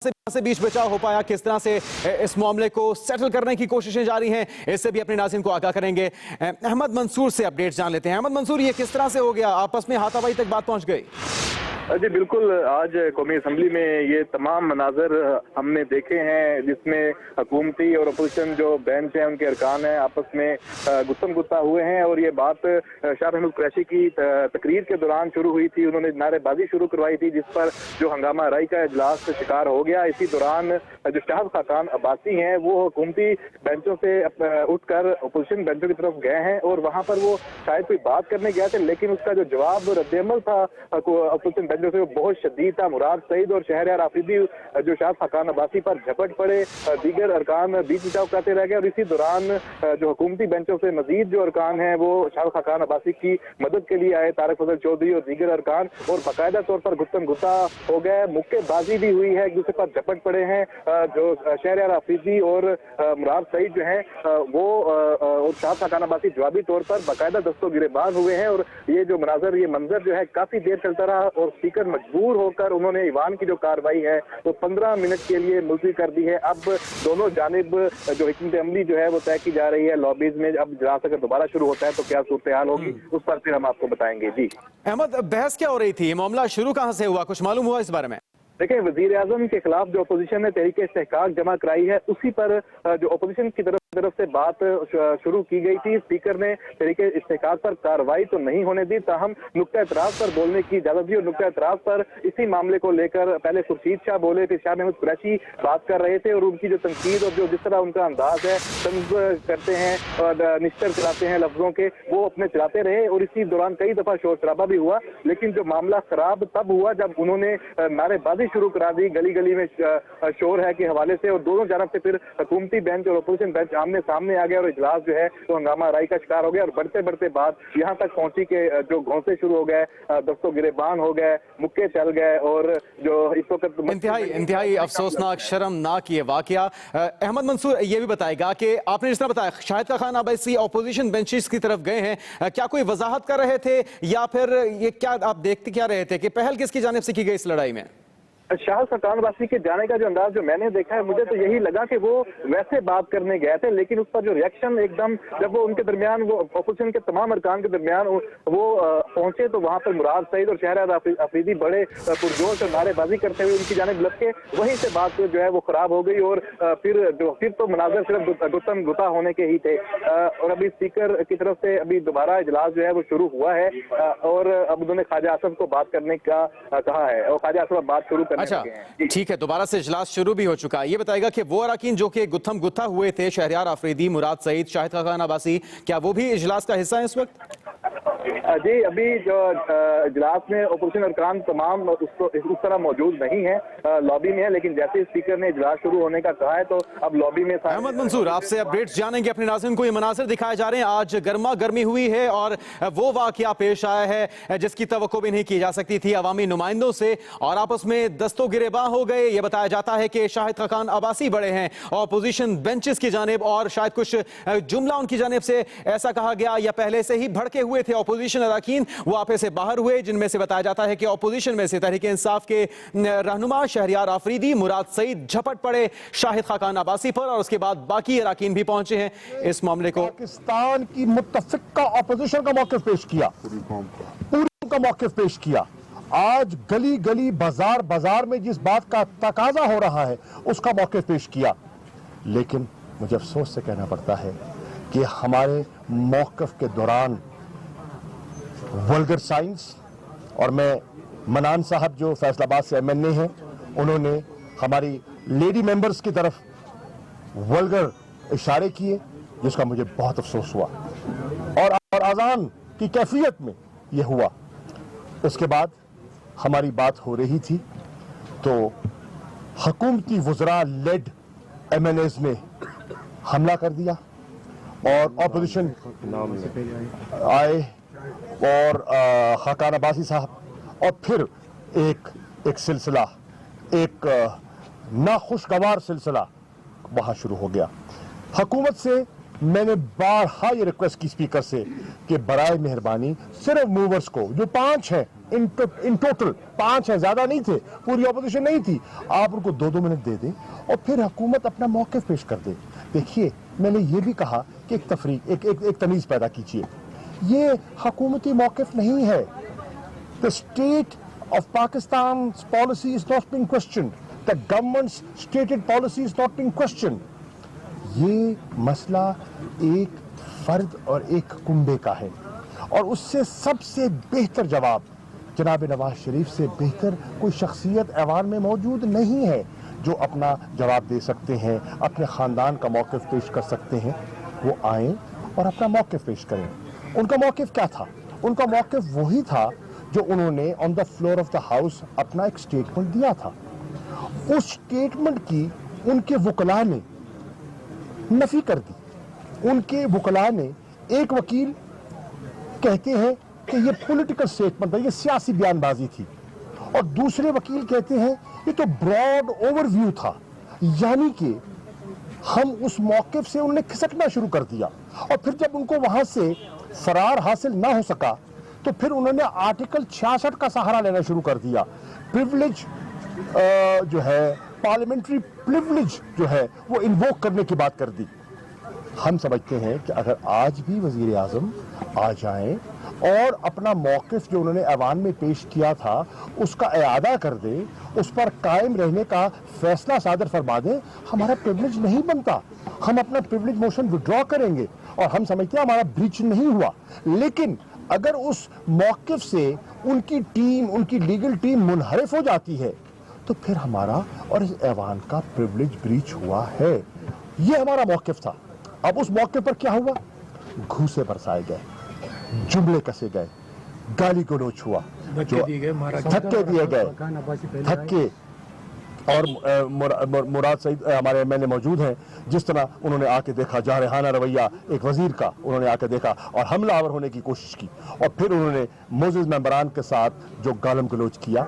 से बीच बचाव हो पाया, किस तरह से इस मामले को सेटल करने की कोशिशें जारी हैं, इससे भी अपने नाज़रीन को आगाह करेंगे। अहमद मंसूर से अपडेट जान लेते हैं। अहमद मंसूर, ये किस तरह से हो गया, आपस में हाथापाई तक बात पहुंच गई? जी बिल्कुल, आज कौमी असम्बली में ये तमाम मनाजर हमने देखे हैं जिसमें हुकूमती और अपोजिशन जो बेंच हैं उनके अरकान हैं आपस में गुत्तम गुत्ता हुए हैं। और ये बात शाह महमूद कुरैशी की तकरीर के दौरान शुरू हुई थी। उन्होंने नारेबाजी शुरू करवाई थी जिस पर जो हंगामा राई का इजलास का शिकार हो गया। इसी दौरान जो शाहिद खाकान अब्बासी हैं वो हुकूमती बेंचों से उठकर अपोजिशन बेंचों की तरफ गए हैं और वहां पर वो शायद कोई बात करने गए थे, लेकिन उसका जो जवाब रद्दअमल था अपोजिशन बेंचों से वो बहुत शदीद था। मुराद सईद और शहरयार आफरीदी जो शाहिद खाकान अब्बासी पर झपट पड़े, दीगर अरकान बीच बचाव करते रह गए। और इसी दौरान जो हुकूमती बेंचों से मजीद जो अरकान हैं वो शाहिद खाकान अब्बासी की मदद के लिए आए, तारक फजल चौधरी और दीगर अरकान, और बाकायदा तौर पर गुत्तम गुत्ता हो गए, मुक्केबाजी भी हुई है, एक दूसरे पर झपट पड़े हैं। जो शहरयार आफरीदी और मुराद सईद जो है वो और शाहिद खाकान अब्बासी जवाबी तौर पर बाकायदा दस्तों गिरेबान हुए हैं। और ये जो ये मंजर जो है काफी देर चलता रहा और स्पीकर मजबूर होकर उन्होंने ईवान की जो कार्रवाई है वो 15 मिनट के लिए मुलतवी कर दी है। अब दोनों जानिब जो हिकमत अमली जो है वो तय की जा रही है लॉबीज में। अब इजलास अगर दोबारा शुरू होता है तो क्या सूरत हाल होगी उस पर फिर हम आपको बताएंगे। जी अहमद, बहस क्या हो रही थी, ये मामला शुरू कहां से हुआ, कुछ मालूम हुआ इस बारे में? देखिए, वजीर आजम के खिलाफ जो अपोजिशन ने तहरीक इस्तेहकाक जमा कराई है उसी पर जो अपोजिशन की तरफ से बात शुरू की गई थी। स्पीकर ने तहरीक इस्तेहकाक पर कार्रवाई तो नहीं होने दी, ताहम नुक्ता एतराज पर बोलने की इजाजत दी। और नुक्ता एतराज पर इसी मामले को लेकर पहले खुर्शीद शाह बोले थे, शाह महमूद कुरैशी बात कर रहे थे और उनकी जो तनकीद और जो जिस तरह उनका अंदाज है तंज करते हैं और निश्चर चलाते हैं लफ्जों के, वो अपने चलाते रहे। और इसी दौरान कई दफा शोर शराबा भी हुआ, लेकिन जो मामला खराब तब हुआ जब उन्होंने नारेबाजी शुरू करा दी गली गली में शोर है के हवाले से। और दोनों जानब से फिर हुकूमती बेंच और अपोजिशन बेंच आमने सामने आ गया और इजलास जो है तो हंगामा राई का शिकार हो गया। और बढ़ते बढ़ते बात यहाँ तक पहुंची कि जो घोंसे शुरू हो गए, दस्तों गिरेबान हो गए, मुक्के चल गए। और जो इस वक्त इंतहाई अफसोसनाक, शर्मनाक ये वाकया। अहमद मंसूर, ये भी बताएगा कि आपने जिस तरह बताया शाहिद खाकान अब्बासी अपोजिशन बेंचेस की तरफ गए हैं, क्या कोई वजाहत कर रहे थे या फिर ये क्या आप देखते क्या रहे थे कि पहल किसकी जानिब से की गई इस लड़ाई में? शाहिद खाकान अब्बासी के जाने का जो अंदाज जो मैंने देखा है, मुझे तो यही लगा कि वो वैसे बात करने गए थे, लेकिन उस पर जो रिएक्शन एकदम जब वो उनके दरमियान वो अपोजिशन के तमाम अरकान के दरमियान वो पहुंचे तो वहां पर मुराद सईद और शहरयार आफरीदी बड़े पुरजोश और नारेबाजी करते हुए उनकी जानिब लपके, वहीं से बात जो है वो खराब हो गई। और फिर तो मनाजर सिर्फ गुत्तम गुत्ता होने के ही थे। और अभी स्पीकर की तरफ से अभी दोबारा इजलास जो है वो शुरू हुआ है और अब उन्होंने ख्वाजा आसफ को बात करने का कहा है और ख्वाजा आसफ बात शुरू अच्छा, ठीक है, दोबारा से इजलास शुरू भी हो चुका है। ये बताएगा कि वो अरकान जो कि गुत्थम गुत्था हुए थे, शहरयार आफरीदी, मुराद सईद, शाहिद खाकान अब्बासी, क्या वो भी इजलास का हिस्सा है इस वक्त? जी, अभी जो इजलास में अपोजिशन अरकान तमाम उस तरह मौजूद नहीं है, लॉबी में है, लेकिन जैसे स्पीकर ने इजलास शुरू होने का कहा है तो अब लॉबी में। अहमद मंसूर, आपसे अपडेट्स जानेंगे, अपने नाज़रीन को ये मनाज़िर दिखाए जा रहे हैं। आज गर्मा गर्मी हुई है और वो वाकया पेश आया है जिसकी तवक्को भी नहीं की जा सकती थी अवामी नुमाइंदों से, और आपस में दस्तों गिरेबां हो गए। ये बताया जाता है कि शाहिद खाकान अब्बासी बड़े हैं और अपोजिशन बेंचेस की जानिब, और शायद कुछ जुमला उनकी जानिब से ऐसा कहा गया या पहले से ही भड़के हुए थे अपोजिशन अरकान, वो आपे से बाहर हुए, जिनमें से बताया जाता है कि अपोजिशन में से तहरीक इंसाफ के रहनुमा शहरयार आफरीदी, मुराद सईद झपट पड़े शाहिद खाकान अब्बासी पर, और उसके बाद बाकी अरकान भी पहुंचे हैं इस मामले को। पाकिस्तान की मुत्तफिका अपोजिशन का मौक़िफ़ पेश किया, पूरी का मौक़िफ़ पेश किया। आज गली गली बाजार बाजार में जिस बात का तकाजा हो रहा है उसका मौक़िफ़ पेश किया। लेकिन मुझे अफसोस से कहना पड़ता है कि हमारे मौक़िफ़ के दौरान वल्गर साइंस, और मैं मनान साहब जो फैसलाबाद से MNA हैं, उन्होंने हमारी लेडी मेंबर्स की तरफ वल्गर इशारे किए जिसका मुझे बहुत अफसोस हुआ, और अजान की कैफियत में यह हुआ। उसके बाद हमारी बात हो रही थी तो हुकूमती वज़रा लेड MNAs ने हमला कर दिया और अपोजिशन आए और खाकान अब्बासी साहब, और फिर एक सिलसिला, एक नाखुशगवार सिलसिला वहाँ शुरू हो गया। हुकूमत से میں نے بارہا یہ ریکویسٹ کی اسپیکر سے کہ برائے مہربانی صرف موورز کو جو 5 ہیں ان ٹوٹل 5 ہیں, زیادہ نہیں تھے, پوری اپوزیشن نہیں تھی, آپ ان کو 2 منٹ دے دیں اور پھر حکومت اپنا موقف پیش کر دے. دیکھیے میں نے یہ بھی کہا کہ ایک تفریق ایک تمیز پیدا کیجیے, یہ حکومتی موقف نہیں ہے. The state of Pakistan's policy is not being questioned. The government's stated policy is not being questioned. یہ مسئلہ ایک فرد اور ایک کنبے کا ہے, اور اس سے سب سے بہتر جواب جناب نواز شریف سے بہتر کوئی شخصیت ایوان میں موجود نہیں ہے جو اپنا جواب دے سکتے ہیں, اپنے خاندان کا موقف پیش کر سکتے ہیں. وہ آئیں اور اپنا موقف پیش کریں. ان کا موقف کیا تھا؟ ان کا موقف وہی تھا جو انہوں نے on the floor of the house اپنا ایک سٹیٹمنٹ دیا تھا. اس سٹیٹمنٹ کی ان کے وکلاء نے نفی کر دی. ان کے وکلاء نے, ایک وکیل کہتے ہیں کہ یہ پولیٹیکل سٹیٹمنٹ تھا, یہ سیاسی بیان بازی تھی, اور دوسرے وکیل کہتے ہیں یہ تو براڈ اوور ویو تھا. یعنی کہ ہم اس موقف سے انہوں نے کھسکنا شروع کر دیا, اور پھر جب ان کو وہاں سے فرار حاصل نہ ہو سکا تو پھر انہوں نے آرٹیکل 66 کا سہارا لینا شروع کر دیا. پریولیج جو ہے, پارلیمنٹری پریولیج جو ہے وہ انووک کرنے کی بات کر دی. ہم سمجھتے ہیں کہ اگر آج بھی وزیر اعظم آ جائیں اور اپنا موقف جو انہوں نے ایوان میں پیش کیا تھا اس کا اعادہ کر دیں, اس پر قائم رہنے کا فیصلہ صادر فرما دیں, ہمارا پریولیج نہیں بنتا. ہم اپنا پریولیج موشن وڈرا کریں گے, اور ہم سمجھتے ہیں ہمارا بریچ نہیں ہوا. لیکن اگر اس موقف سے ان کی ٹیم, ان کی لیگل ٹیم منحرف ہو جاتی ہے تو پھر ہمارا اور اس ایوان کا پریولیج بریچ ہوا ہے. یہ ہمارا موقف تھا. اب اس موقع پر کیا ہوا؟ گھوسے برسائے گئے, جملے کسے گئے, گالی گلوچ ہوا, دھکے دیے گئے, دھکے. اور مراد سعید ہمارے ایم ایل اے موجود ہیں, جس طرح انہوں نے آ کے دیکھا جارحانہ رویہ ایک وزیر کا, انہوں نے آ کے دیکھا اور حملہ آور ہونے کی کوشش کی, اور پھر انہوں نے موزز ممبران کے ساتھ جو گالم گلوچ کیا,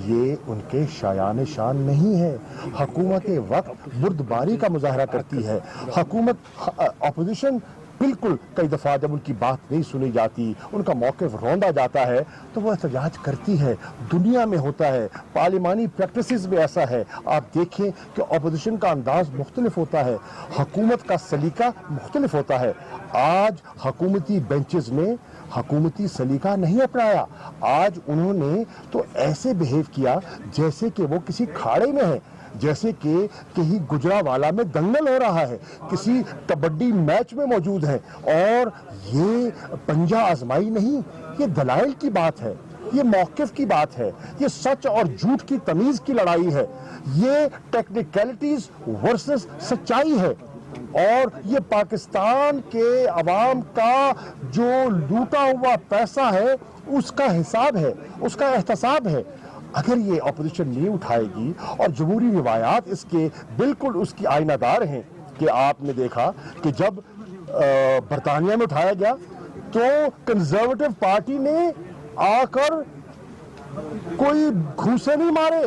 یہ ان کے شایان شان نہیں ہے. حکومت وقت بردباری کا مظاہرہ کرتی ہے. حکومت اپوزیشن بالکل کئی دفعہ جب ان کی بات نہیں سنی جاتی, ان کا موقف روندا جاتا ہے تو وہ احتجاج کرتی ہے. دنیا میں ہوتا ہے, پارلیمانی پریکٹسز میں ایسا ہے. آپ دیکھیں کہ اپوزیشن کا انداز مختلف ہوتا ہے, حکومت کا سلیقہ مختلف ہوتا ہے. آج حکومتی بینچز نے حکومتی سلیقہ نہیں اپنایا. آج انہوں نے تو ایسے بہیو کیا جیسے کہ وہ کسی کھاڑے میں ہے, جیسے کہ کہیں گجرانوالہ میں دنگل ہو رہا ہے, کسی کبڈی میچ میں موجود ہیں. اور یہ پنجہ آزمائی نہیں, یہ دلائل کی بات ہے, یہ موقف کی بات ہے, یہ سچ اور جھوٹ کی تمیز کی لڑائی ہے, یہ ٹیکنیکلٹیز ورسز سچائی ہے. اور یہ پاکستان کے عوام کا جو لوٹا ہوا پیسہ ہے اس کا حساب ہے, اس کا احتساب ہے. اگر یہ اپوزیشن نہیں اٹھائے گی, اور جمہوری روایات اس کے بالکل اس کی آئینہ دار ہیں, کہ آپ نے دیکھا کہ جب برطانیہ میں اٹھایا گیا تو کنزرویٹو پارٹی نے آ کر کوئی گھوسے نہیں مارے,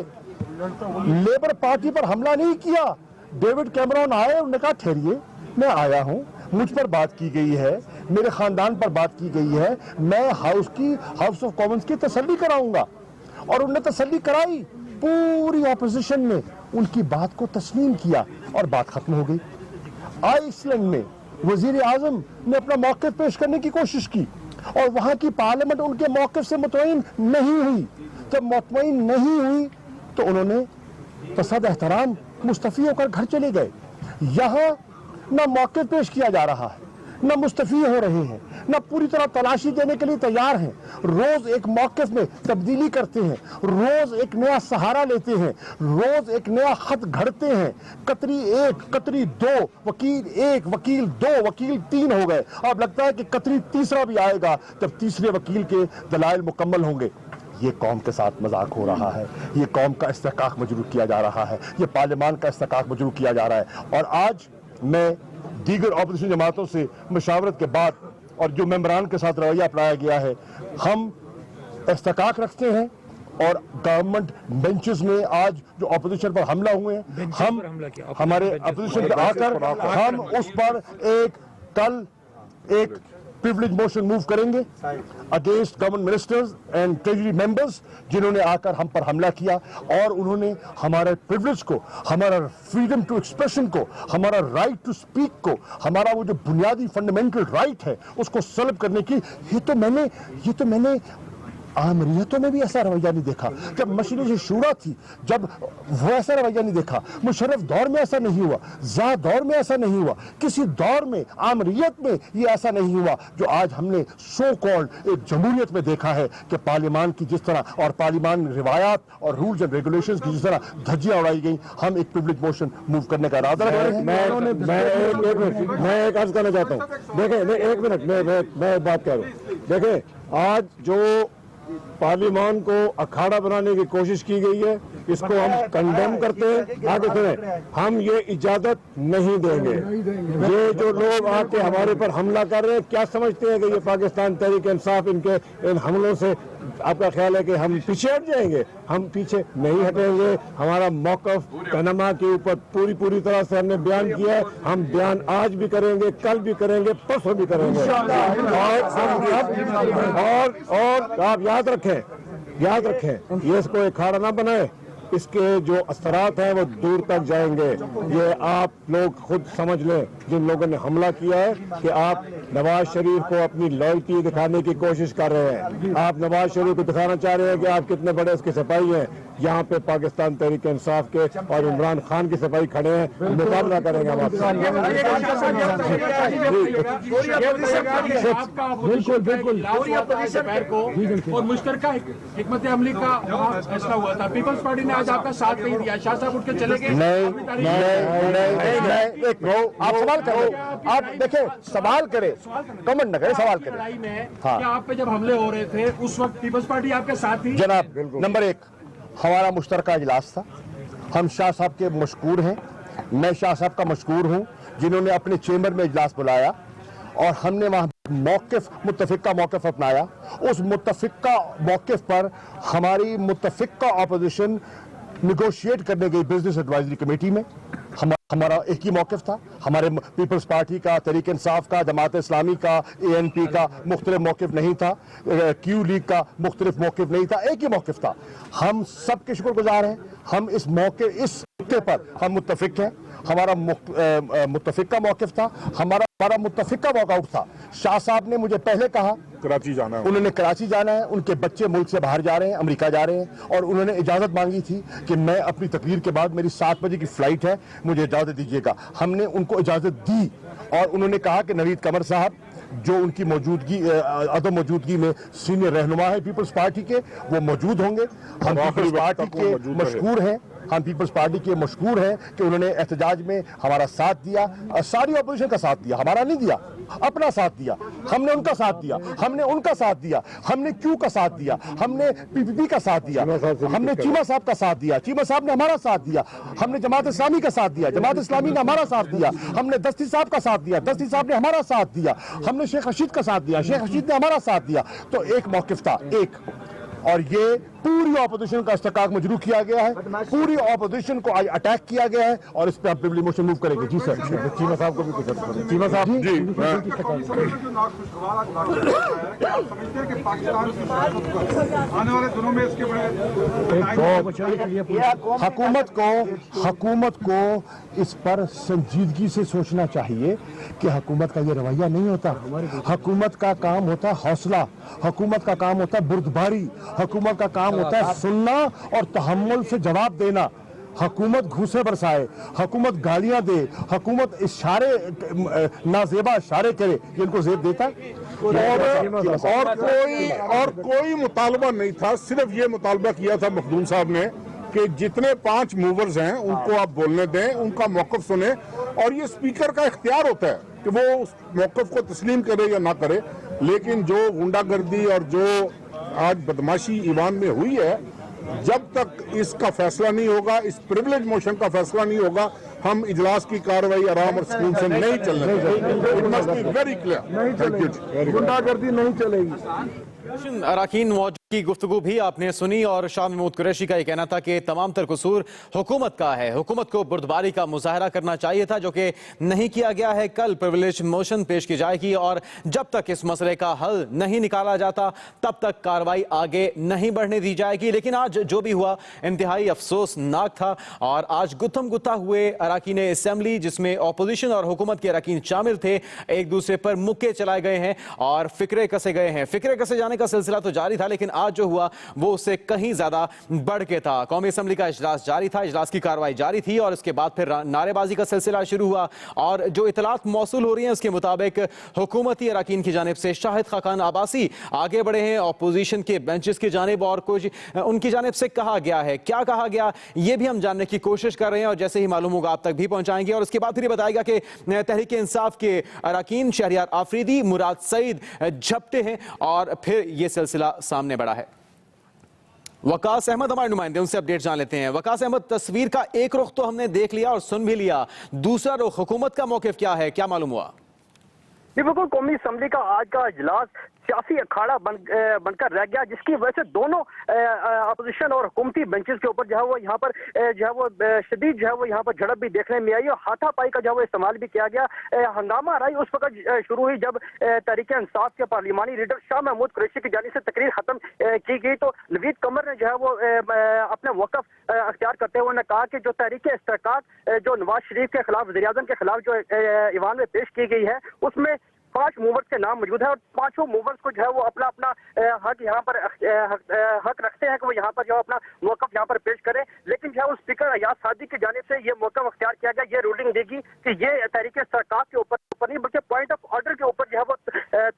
لیبر پارٹی پر حملہ نہیں کیا. ڈیوڈ کیمرون آئے, انہوں نے کہا ٹھہریے, میں آیا ہوں, مجھ پر بات کی گئی ہے, میرے خاندان پر بات کی گئی ہے, میں ہاؤس آف کامنز کی تسلی کراؤں گا. اور انہوں نے تسلی کرائی, پوری اپوزیشن نے ان کی بات کو تسلیم کیا اور بات ختم ہو گئی. آئس لینڈ میں وزیر اعظم نے اپنا موقف پیش کرنے کی کوشش کی, اور وہاں کی پارلیمنٹ ان کے موقف سے مطمئن نہیں ہوئی. جب مطمئن نہیں ہوئی تو انہوں نے بصد احترام مستعفی ہو کر گھر چلے گئے. یہاں نہ موقف پیش کیا جا رہا ہے, نہ مستعفی ہو رہے ہیں, نہ پوری طرح تلاشی دینے کے لیے تیار ہیں. روز ایک موقف میں تبدیلی کرتے ہیں, روز ایک نیا سہارا لیتے ہیں, روز ایک نیا خط گھڑتے ہیں. قطری 1, قطری 2, وکیل 1, وکیل 2, وکیل 3 ہو گئے. اب لگتا ہے کہ قطری تیسرا بھی آئے گا جب تیسرے وکیل کے دلائل مکمل ہوں گے. یہ قوم کے ساتھ مذاق ہو رہا ہے, یہ قوم کا استحقاق مجروح کیا جا رہا ہے, یہ پارلیمان کا استحقاق مجروح کیا جا رہا ہے. اور آج میں دیگر اپوزیشن جماعتوں سے مشاورت کے بعد اور جو ممبران کے ساتھ رویہ اپنایا گیا ہے, ہم استحقاق رکھتے ہیں. اور گورنمنٹ بینچز میں آج جو اپوزیشن پر حملہ ہوئے ہیں, ہم ہمارے اپوزیشن پہ آ کر ہم اس پر ایک कल एक प्रिविलेज मोशन मूव करेंगे against government ministers and treasury members जिन्होंने आकर हम पर हमला किया और उन्होंने हमारे प्रिविलेज को, हमारा फ्रीडम टू एक्सप्रेशन को, हमारा राइट टू स्पीक को, हमारा वो जो बुनियादी फंडामेंटल राइट है उसको सल्ब करने की। ये तो मैंने आमरीयतों में भी ऐसा रवैया नहीं देखा। जब मशरिक़ शूरा थी, जब वो ऐसा रवैया नहीं देखा। मुशर्रफ दौर में ऐसा नहीं हुआ, ज़ा दौर में ऐसा नहीं हुआ, किसी दौर में आमरीयत में ये ऐसा नहीं हुआ जो आज हमने सो कॉल्ड एक जमहूरियत में देखा है कि पार्लियामान की जिस तरह और पार्लियामान रिवायात और रूल्स एंड रेगुलेशंस की जिस तरह धज्जियां उड़ाई गई। हम एक प्रिविलेज मोशन मूव करने का इरादा रख रहे हैं। मैं एक अर्ज करना चाहता हूँ। देखें, एक मिनट मैं बात कर रहा हूँ। देखें, आज जो पार्लियामान को अखाड़ा बनाने की कोशिश की गई है, इसको हम कंडेम करते हैं। आगे सुने, हम ये इजाजत नहीं देंगे। ये जो लोग आके हमारे पर हमला कर रहे हैं, क्या समझते हैं कि ये पाकिस्तान तहरीक इंसाफ इनके इन हमलों से आपका ख्याल है कि हम पीछे हट जाएंगे? हम पीछे नहीं हटेंगे। हमारा मौक़िफ़ पनामा के ऊपर पूरी तरह से हमने बयान किया है। हम बयान आज भी करेंगे, कल भी करेंगे, परसों भी करेंगे। और आप याद रखें, ये इसको एक अखाड़ा ना बनाए। इसके जो असरात हैं वो दूर तक जाएंगे। ये आप लोग खुद समझ लें, जिन लोगों ने हमला किया है, कि आप नवाज शरीफ को अपनी लॉयल्टी दिखाने की कोशिश कर रहे हैं। आप नवाज शरीफ को दिखाना चाह रहे हैं कि आप कितने बड़े उसके सिपाही हैं। यहाँ पे पाकिस्तान तहरीक इंसाफ के और इमरान खान के सिपाही खड़े हैं, मुकाबला करेंगे हम आपसे। बिल्कुल। और मुश्तरका हिकमत अमली का फैसला हुआ था, पीपल्स पार्टी ने आज आपका साथ नहीं दिया। शाह साहब उठ के चले गए। आप सवाल करें, आप देखें, सवाल करें, कमेंट न करें, सवाल करें। लड़ाई में क्या आप पे जब हमले हो रहे थे उस वक्त पीपल्स पार्टी आपके साथ थी? जनाब, नंबर एक, हमारा मुश्तरका इजलास था। हम शाह साहब के मशकूर हैं, मैं शाह साहब का मशकूर हूँ जिन्होंने अपने चेंबर में इजलास बुलाया और हमने वहाँ मुत्तफिका मौक़िफ़ अपनाया। उस मुत्तफिका मौक़िफ़ पर हमारी मुत्तफिका अपोजिशन निगोशिएट करने गई बिजनेस एडवाइजरी कमेटी में। हमारा एक ही मौक़िफ़ था। हमारे पीपल्स पार्टी का, तहरीक इंसाफ का, जमात इस्लामी का, ANP का मुख्तलिफ मौक़िफ़ नहीं था, क्यू लीग का मुख्तलिफ मौक़िफ़ नहीं था, एक ही मौक़िफ़ था। हम सबके शुक्रगुजार हैं। हम इस मौके पर हम मुत्तफिक हैं। हमारा मुत्तफिका मौक़िफ़ था, हमारा मुत्तफिका वॉकआउट था। शाह साहब ने मुझे पहले कहा कराची जाना है, उन्होंने कराची जाना है, उनके बच्चे मुल्क से बाहर जा रहे हैं, अमेरिका जा रहे हैं, और उन्होंने इजाज़त मांगी थी कि मैं अपनी तकरीर के बाद, मेरी 7 बजे की फ़्लाइट है, मुझे इजाज़त दीजिएगा। हमने उनको इजाज़त दी और उन्होंने कहा कि नवीद कमर साहब, जो उनकी अदम मौजूदगी में सीनियर रहनुमा है पीपल्स पार्टी के, वो मौजूद होंगे। हम पीपल्स पार्टी के मशकूर हैं, हम पीपल्स पार्टी के मशकूर हैं कि उन्होंने एहतजाज में हमारा साथ दिया, सारी अपोजिशन का साथ दिया, हमारा नहीं दिया, अपना साथ दिया। हमने उनका साथ दिया, हमने उनका साथ दिया, हमने क्यू का साथ दिया, हमने PPP का साथ दिया, हमने चीमा साहब का साथ दिया, चीमा साहब ने हमारा साथ दिया, हमने जमात इस्लामी का साथ दिया, जमात इस्लामी ने हमारा साथ दिया, हमने दस्ती साहब का साथ दिया, दस्ती साहब ने हमारा साथ दिया, हमने शेख रशीद का साथ दिया, शेख रशीद ने हमारा साथ दिया। तो एक मौक़िफ़ था, एक, और ये पूरी ऑपोजिशन का इस्तेकाक मजरू किया गया है, पूरी ऑपोजिशन को आज अटैक किया गया है और इस पे आप प्रिविलेज मोशन मूव करेंगे। जी सर, चीमा साहब को भी कुछ करें। चीमा साहब जी, आने वाले दिनों में इसके हुकूमत को इस पर संजीदगी से सोचना चाहिए कि हुकूमत का ये रवैया नहीं होता। हुकूमत का काम होता है हौसला, हुकूमत का काम होता है बुर्दबारी, हुकूमत का काम होता है सुनना और तहम्मुल से जवाब देना। हुकूमत घूसे बरसाए, हुकूमत गालियां दे, हुकूमत इशारे नाजेबा इशारे करे, ये इनको जेब देता। और कोई मुतालबा नहीं था, सिर्फ ये मुतालबा किया था मखदूम साहब ने कि जितने 5 मूवर्स हैं उनको आप बोलने दें, उनका मौक़िफ़ सुने, और ये स्पीकर का इख्तियार होता है कि वो उस मौक़िफ़ को तस्लीम करे या ना करे। लेकिन जो गुंडागर्दी और जो आज बदमाशी ईवान में हुई है, जब तक इसका फैसला नहीं होगा, इस प्रिविलेज मोशन का फैसला नहीं होगा, हम इजलास की कार्रवाई आराम और सुकून से नहीं चलने देंगे। It must be very clear. Thank you. गुंडागर्दी नहीं चलेगी। अरकान की गुफ्तगू भी आपने सुनी और शाह महमूद कुरैशी का ये कहना था कि तमाम तर कसूर हुकूमत का है। हुकूमत को बुर्दबारी का मुजाहरा करना चाहिए था, जो कि नहीं किया गया है। कल प्रिविलेज मोशन पेश की जाएगी और जब तक इस मसले का हल नहीं निकाला जाता तब तक कार्रवाई आगे नहीं बढ़ने दी जाएगी। लेकिन आज जो भी हुआ इंतहाई अफसोसनाक था और आज गुत्थम गुत्था हुए अरकान असेंबली, जिसमें अपोजिशन और हुकूमत के अरकान शामिल थे, एक दूसरे पर मुक्के चलाए गए हैं और फिक्रे कसे गए हैं। फिक्रे कसे जाने का सिलसिला तो जारी था, लेकिन आज जो हुआ वो उससे कहीं ज्यादा बढ़ के था। कौमी असेंबली का इजलास जारी था, इजलास की कार्रवाई जारी थी और इसके बाद फिर नारेबाजी का सिलसिला शुरू हुआ और जो इतलात मौसूल हो रही हैं उसके मुताबिक हुकूमती अरकान की जानिब से शाहिद खाकान अब्बासी आगे बढ़े हैं अपोजिशन के बेंचेस की जानिब और कुछ उनकी जानिब से कहा गया है। क्या कहा गया ये भी हम जानने की कोशिश कर रहे हैं और जैसे ही मालूम होगा आप तक भी पहुंचाएंगे। और उसके बाद फिर ये बताएगा कि तहरीक इंसाफ के अरकान शहरियार आफरीदी, मुराद सईद झपटे हैं और फिर ये सिलसिला सामने बढ़ा है। वकास अहमद हमारे नुमाइंदे, उनसे अपडेट जान लेते हैं। वकास अहमद, तस्वीर का एक रुख तो हमने देख लिया और सुन भी लिया, दूसरा रुख हुकूमत का मौकिफ क्या है, क्या मालूम हुआ? जी बिल्कुल, कौमी असेंबली का आज का इजलास सियासी अखाड़ा बनकर रह गया, जिसकी वजह से दोनों अपोजिशन और हुकूमती बेंचेस के ऊपर जो है वो यहाँ पर जो है वो शदीद जो है वो यहाँ पर झड़प भी देखने में आई और हाथापाई का जो है वो इस्तेमाल भी किया गया। हंगामा रही उस वक्त शुरू हुई जब तहरीक इंसाफ के पार्लिमानी लीडर शाह महमूद कुरैशी की जानिब से तकरीर खत्म की गई, तो नवीद कमर ने जो है वो अपने वक़्फ़ अख्तियार करते हुए उन्होंने कहा कि जो तहरीक इस्तेहक़ाक़ जो नवाज शरीफ के खिलाफ, वज़ीर-ए-आज़म के खिलाफ जो ईवान में पेश की गई है, उसमें 5 मूवर्स के नाम मौजूद है और 5 मूवर्स को जो है वो अपना अपना हक यहाँ पर हक रखते हैं कि वो यहाँ पर जो अपना मौक़िफ़ यहाँ पर पेश करें। लेकिन जो है वो स्पीकर अयाज सादी की जानिब से ये मौक़िफ़ अख्तियार किया गया, ये रूलिंग देगी कि ये तहरीक इस्तेहक़ाक़ के ऊपर नहीं बल्कि पॉइंट ऑफ ऑर्डर के ऊपर जो है वो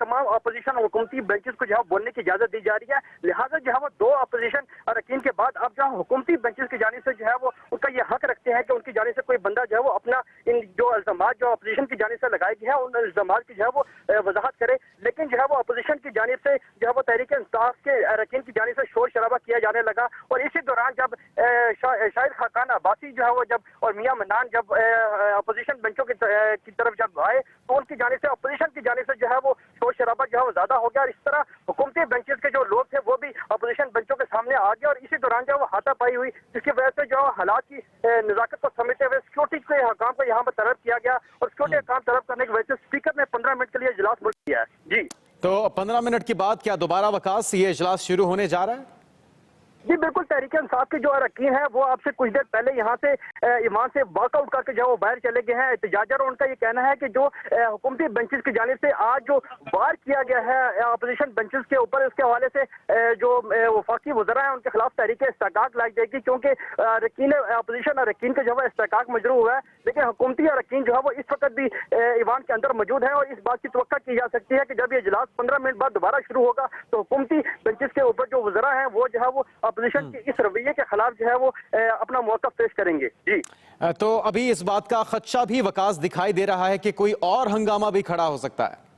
तमाम अपोजिशन और हुकूमती बेंचेस को जो है बोलने की इजाजत दी जा रही है। लिहाजा जो है वो 2 अपोजिशन अरकान के बाद अब जो हुकूमती बेंचेस की जानिब से जो है वो उनका ये हक रखते हैं कि उनकी जानिब से कोई बंदा जो है वो अपना इन जो इल्ज़ामात जो अपोजिशन की जानिब से लगाई गई है उन इल्ज़ामात की जो है वो वजाहत करे। लेकिन जो है वो अपोजिशन की जानिब से जो है वो तहरीक इंसाफ के अरकान की जानिब से शोर शराबा किया जाने लगा और इसी दौरान जब शाहिद खाकान अब्बासी जो है वो जब और मियां मन्नान जब अपोजिशन बेंचों की तरफ जब आए तो उनकी जानिब से अपोजिशन की जानिब से जो है वो शोर शराबा जो है वो ज्यादा हो गया और इस तरह हुकूमती बेंचेस के जो लोग थे वो भी अपोजिशन बेंचों के सामने आ गए और इसी दौरान जो है वो हाथापाई हुई, जिसकी वजह से जो हालात की नजाकत को समझते हुए सिक्योरिटी के हकाम को यहाँ पर तलब किया गया और सिक्योरिटी हकाम तलब करने की वजह से स्पीकर ने 15 मिनट के लिए इजलास मुल्तवी किया है। जी तो 15 मिनट के बाद क्या दोबारा वकास ये इजलास शुरू होने जा रहा है? जी बिल्कुल, तहरीक इंसाफ के जो अरकान हैं वो आपसे कुछ देर पहले यहाँ से ईवान से वॉकआउट करके जो वो बाहर चले गए हैं एहतजाज, और उनका ये कहना है कि जो हुकूमती बेंचेस की जानिब से आज जो वार किया गया है अपोजिशन बेंचेस के ऊपर, इसके हवाले से जो वफाकी वज़रा हैं उनके खिलाफ तहरीक इस्तेहक़ाक़ लाई जाएगी, क्योंकि अरकान अपोजिशन अरकान का जो है इस्तेहक़ाक़ मजरू हुआ है, लेकिन हुकूमती अरकान जो है वो इस वक्त भी ईवान के अंदर मौजूद है और इस बात की तवक्को की जा सकती है कि जब ये इजलास 15 मिनट बाद दोबारा शुरू होगा तो हुकूमती बेंचेस के ऊपर जो वज़रा हैं वो जो है वो अपोजिशन के इस रवैये के खिलाफ जो है वो अपना मौक़िफ़ पेश करेंगे। जी तो अभी इस बात का खदशा भी वकास दिखाई दे रहा है कि कोई और हंगामा भी खड़ा हो सकता है।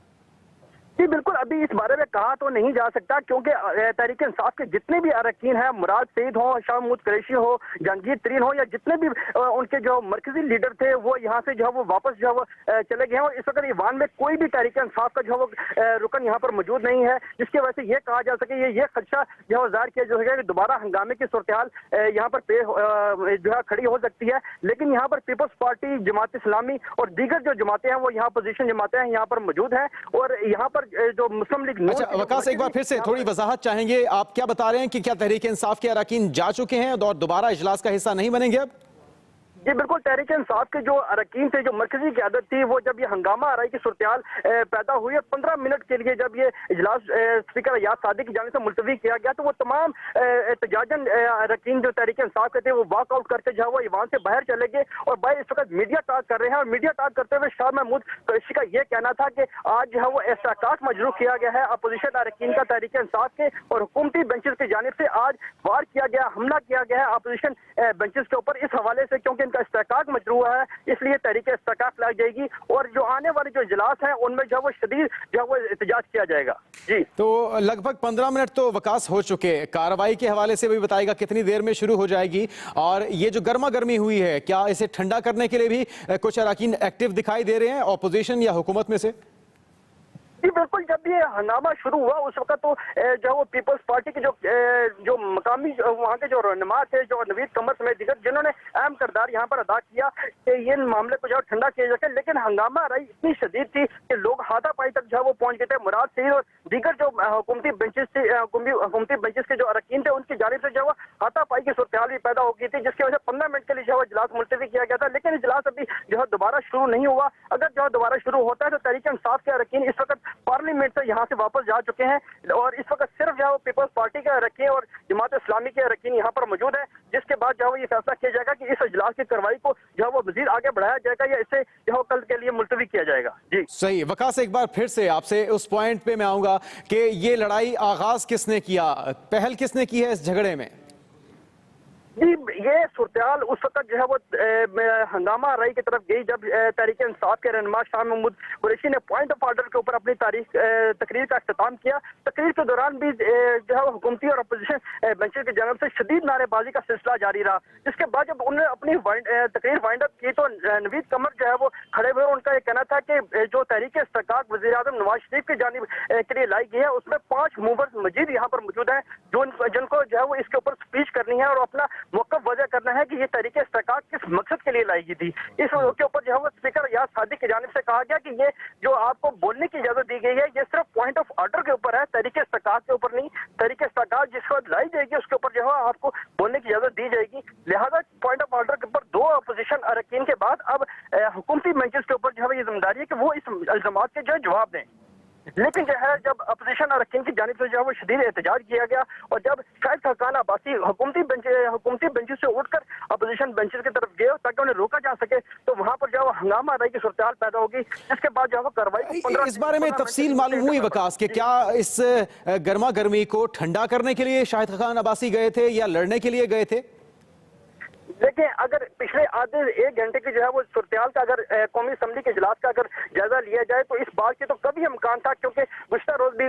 जी बिल्कुल, अभी इस बारे में कहा तो नहीं जा सकता क्योंकि तहरीक इंसाफ के जितने भी अरकान हैं, मुराद सईद हो, शाह महमूद कुरैशी हो, जहांगीर तरीन हो, या जितने भी उनके जो मरकजी लीडर थे वो यहाँ से जो है वो वापस जो है वो चले गए हैं और इस वक्त ईवान में कोई भी तहरीक इंसाफ का जो है वो रुकन यहाँ पर मौजूद नहीं है, जिसकी वजह से ये कहा जा सके ये खदशा जो है ज़ाहिर किया जा सके कि दोबारा हंगामे की सूरत हाल यहाँ पर जो है खड़ी हो सकती है। लेकिन यहाँ पर पीपल्स पार्टी, जमात इस्लामी और दीगर जो जमातें हैं वो यहाँ अपोजिशन जमातें हैं यहाँ पर मौजूद हैं और यहाँ पर जो मुस्लिम लीग नून। अच्छा वकास, एक बार फिर से थोड़ी वजाहत चाहेंगे, आप क्या बता रहे हैं कि क्या तहरीक इंसाफ के अरकान जा चुके हैं और दोबारा इजलास का हिस्सा नहीं बनेंगे अब? जी बिल्कुल, तहरीक इंसाफ के जो अरकान थे, जो मरकजी क़यादत थी, वो जब ये हंगामा आराई की सूरत-ए-हाल पैदा हुई और 15 मिनट के लिए जब ये इजलास स्पीकर अयाज सादी की जानिब से मुलतवी किया गया तो वो तमाम एहतजाजन अरकान जो तहरीक इंसाफ के थे वो वॉकआउट करके जो है वो ईवान से बाहर चले गए और बाहर इस वक्त मीडिया टॉक कर रहे हैं और मीडिया टॉक करते हुए शाह महमूद कुरैशी का ये कहना था कि आज जो है वो इस्तेहक़ाक़ मजरू किया गया है अपोजिशन अरकान का तहरीक इंसाफ के और हुकूमती बेंचेस की जानिब से आज वार किया गया, हमला किया गया है अपोजिशन बेंचेस के ऊपर इस हवाले से क्योंकि इस्तेहक़ाक़ मजरू है, इसलिए तहरीक इस्तेहक़ाक़ लाई जाएगी और जो आने वाले जो इजलास है उनमें जो है वो शदीद जो है वो एहतजाज किया जाएगा। जी तो लगभग 15 मिनट तो वकास हो चुके, कार्रवाई के हवाले से भी बताएगा कितनी देर में शुरू हो जाएगी और ये जो गर्मा गर्मी हुई है क्या इसे ठंडा करने के लिए भी कुछ अरकान एक्टिव दिखाई दे रहे हैं अपोजिशन या हुकूमत में से? जी बिल्कुल, जब ये हंगामा शुरू हुआ उस वक्त तो जो वो पीपल्स पार्टी के जो मकामी वहाँ के जो रहनुमा थे, जो नवीद कमर समेत दिगर जिन्होंने अहम किरदार यहाँ पर अदा किया कि ये मामले को जो ठंडा किया जाए, लेकिन हंगामा रही इतनी शदीद थी कि लोग हाथापाई तक जो वो पहुंच गए थे। मुराद सईद और दीगर जो हुकूमती बेंचेस के जो अरकान थे उनकी जानिब से जो हाथापाई की सूरत भी पैदा हो गई थी, जिसकी वजह से 15 मिनट के लिए जो इजलास मुलतवी किया गया था। लेकिन इजलास अभी जो है दोबारा शुरू नहीं हुआ। अगर जो दोबारा शुरू होता है तो तहरीक इंसाफ के अरकान इस वक्त पार्लियामेंट से यहाँ से वापस जा चुके हैं और इस वक्त सिर्फ जो पीपल्स पार्टी के अरकान और जमात इस्लामी के अरकान यहाँ पर मौजूद है, जिसके बाद जो ये फैसला किया जाएगा कि इस इजलास की कार्रवाई को जो वो मजीद आगे बढ़ाया जाएगा या इसे जो कल के लिए मुलतवी किया जाएगा। जी सही। वकास, एक बार फिर से आपसे उस पॉइंट पे मैं आऊंगा कि ये लड़ाई आगाज किसने किया, पहल किसने की है इस झगड़े में? जी, ये सूरत उस वक्त जो है वो हंगामा रई की तरफ गई जब तहरीक इंसाफ के रहनुमा शाह महमूद कुरैशी ने पॉइंट ऑफ ऑर्डर के ऊपर अपनी तकरीर का इख्तिताम किया। तकरीर के दौरान भी जो है हुकूमती और अपोजिशन बेंचेस की जानब से शदीद नारेबाजी का सिलसिला जारी रहा, जिसके बाद जब उन्होंने अपनी तकरीर वाइंड अप की तो नवीद कमर जो है वो खड़े हुए। उनका ये कहना था कि जो तहरीक इस्तेकाक वज़ीर आज़म नवाज शरीफ की जानिब के लिए लाई गई है उसमें 5 मूवर्स मजीद यहाँ पर मौजूद हैं जिनको जो है वो इसके ऊपर स्पीच करनी है और अपना मौक़िफ़ वजह करना है कि ये तहरीक इस्तेकाक किस मकसद के लिए लाई गई थी। इस के ऊपर जो है वो स्पीकर याद सादिक की जानिब से कहा गया कि ये जो आपको बोलने की इजाजत दी गई है ये सिर्फ पॉइंट ऑफ ऑर्डर के ऊपर है, तहरीक इस्तेकाक के ऊपर नहीं। तहरीक इस्तेकाक जिस वक्त लाई जाएगी उसके ऊपर जो है आपको बोलने की इजाजत दी जाएगी। लिहाजा पॉइंट ऑफ ऑर्डर के ऊपर 2 अपोजिशन अरकान के बाद अब हुकूमती बेंचेस के ऊपर जो है ये जिम्मेदारी है कि वो इस इल्जामात के जो है जवाब दें। लेकिन जो है जब अपोजिशन अरकान की जानिब से जो है वो शदीद एहतजाज किया गया और जब शाहिद खाकान अब्बासी हुकूमती बेंचेस से उठकर अपोजिशन बेंचेस की तरफ गए ताकि उन्हें रोका जा सके तो वहां पर जो है हंगामा रही की सूरत पैदा होगी, जिसके बाद जो है वो कार्रवाई इस बारे में तफसील मालूम हुई वकास कि क्या इस गर्मा गर्मी को ठंडा करने के लिए शाहिद खाकान अब्बासी गए थे या लड़ने के लिए गए थे? देखिए, अगर पिछले आधे 1 घंटे की जो है वो सूरत का अगर कौमी असम्बली के इजलास का अगर जायजा लिया जाए तो इस बात की तो कभी इम्कान था, क्योंकि गुज़श्ता रोज भी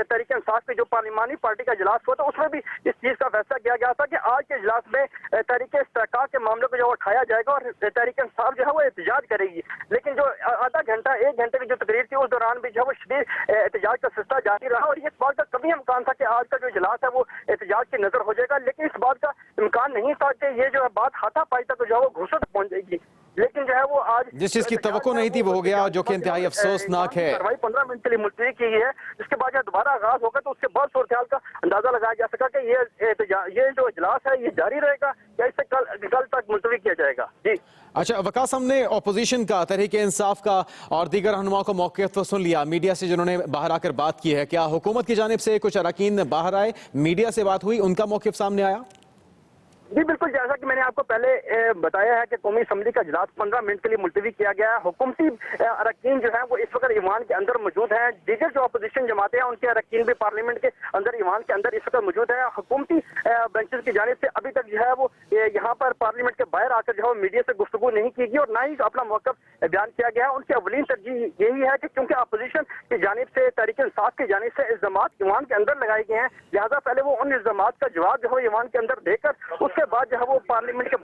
तहरीक इंसाफ की जो पार्लिमानी पार्टी का इजलास हुआ था उसमें भी इस चीज का फैसला किया गया था कि आज के इजलास में तहरीक इस्तेकाक के मामले को जो उठाया जाएगा और तहरीक इंसाफ जो है वो एहतजाज करेगी। लेकिन जो आधा घंटा 1 घंटे की जो तकरीर थी उस दौरान भी जो है वो शदीद एहतजाज का सिलसिला जारी रहा और इस बात का कभी इम्कान था कि आज का जो इजलास है वो एहतजाज की नजर हो जाएगा। लेकिन इस बात का इम्कान नहीं था कि ये जो है बात हाथापाई तक जो है वो घुसट पहुंच जाएगी। लेकिन जो है वो आज जिस चीज की तवक्को नहीं थी वो हो गया, जो कि इंतहाई अफसोसनाक है। कार्रवाई 15 मिनट के लिए मुलतवी की गई है, जिसके बाद जब दोबारा आगाज होगा तो उसके बाद सूरत का अंदाजा लगाया जा सका कि ये जो इजलास है ये जारी रहेगा या इसे कल तक मुलतवी किया जाएगा। जी अच्छा वकास, हमने अपोजिशन का, तहरीक इंसाफ का और दीगर रहनुमाओं का मौक़िफ़ तो सुन लिया, मीडिया से जिन्होंने बाहर आकर बात की है, क्या हुकूमत की जानिब से कुछ अरकान बाहर आए, मीडिया से बात हुई, उनका मौक़िफ़ सामने आया? जी बिल्कुल, जैसा कि मैंने आपको पहले बताया है कि कौमी असम्बली का इजलास 15 मिनट के लिए मुलतवी किया गया है। हुकूमती अरकान जो है वो इस वक्त ईवान के अंदर मौजूद हैं। दीगर जो अपोजिशन जमातें हैं उनके अरकान भी पार्लियामेंट के अंदर ईवान के अंदर इस वक्त मौजूद है। हुकूमती बेंचेस की जानिब से अभी तक जो है वो यहाँ पर पार्लियामेंट के बाहर आकर जो है मीडिया से गुफ्तगू नहीं की गई और ना ही अपना मौक़िफ़ बयान किया गया है। उनकी अवलीन तरजीह यही है कि क्योंकि अपोजिशन की जानिब से तहरीक इंसाफ की जानिब से इल्जामात ईवान के अंदर लगाए गए हैं, लिहाजा पहले वो उन इल्जामात का जवाब जो है ईवान के अंदर देकर उसके बाद जो है वो पार्लियामेंट के